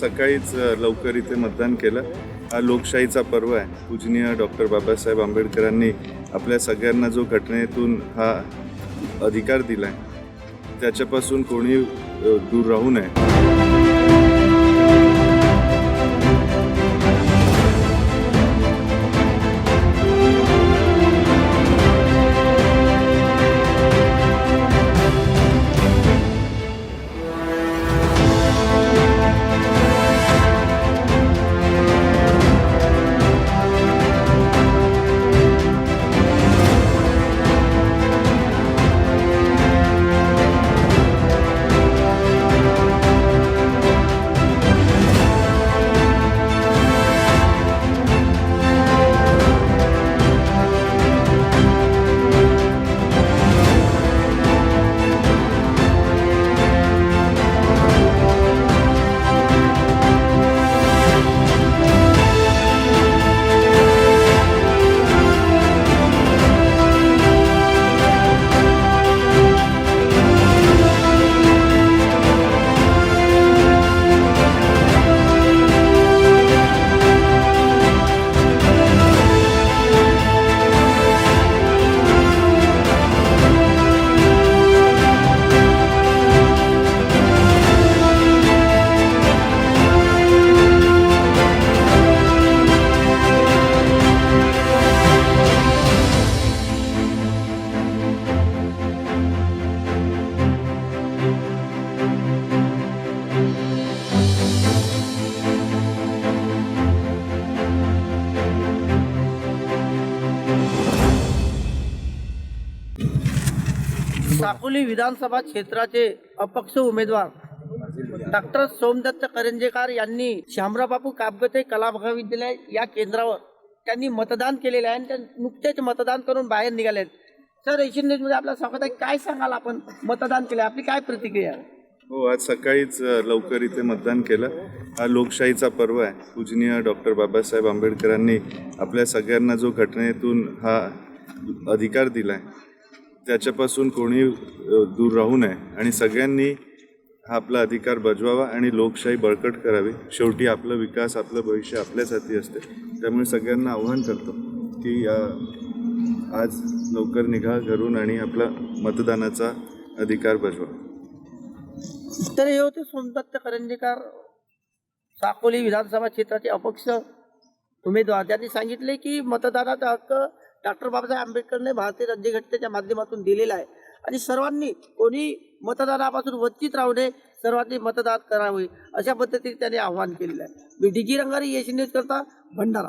सकाळीच लवकर इथे मतदान केलं. हा लोकशाहीचा पर्व आहे. पूजनीय डॉक्टर बाबासाहेब आंबेडकरांनी आपल्या सगळ्यांना जो घटनेतून हा अधिकार दिला आहे त्याच्यापासून कोणी दूर राहू नये. साकोली विधानसभा क्षेत्राचे अपक्ष उमेदवार डॉक्टर सोमदत्त करंजेकर यांनी शामराव बापू कापगते कला महाविद्यालय या केंद्रावर त्यांनी मतदान केलेले आहे आणि ते नुकतेच मतदान करून बाहेर निघाले आहेत. सर, एशियन न्यूजमध्ये आपलं स्वागत आहे. काय सांगाल, आपण मतदान केलं, आपली काय प्रतिक्रिया आहे? हो, आज सकाळीच लवकर इथे मतदान केलं. हा लोकशाहीचा पर्व आहे. पूजनीय डॉक्टर बाबासाहेब आंबेडकरांनी आपल्या सगळ्यांना जो घटनेतून हा अधिकार दिला आहे त्याच्यापासून कोणी दूर राहू नये आणि सगळ्यांनी हा आपला अधिकार बजवावा आणि लोकशाही बळकट करावी. शेवटी आपला विकास, आपलं भविष्य आपल्याच हाती असते. त्यामुळे सगळ्यांना आव्हान करतो की आज लवकर निघा घरून आणि आपला मतदानाचा अधिकार बजवा. तर हे होते सोमदत्त करंजेकर, साकोली विधानसभा क्षेत्राचे अपक्ष उमेदवार. त्यांनी सांगितले की मतदानाचा हक्क डॉक्टर बाबासाहेब आंबेडकरने भारतीय राज्यघटनेच्या माध्यमातून दिलेला आहे आणि सर्वांनी, कोणी मतदानापासून वंचित राहू नये, सर्वांनी मतदान करावे, अशा पद्धतीने त्यांनी आवाहन केलेलं आहे. मी DG रंगारी, एशियन न्यूज करता, भंडारा.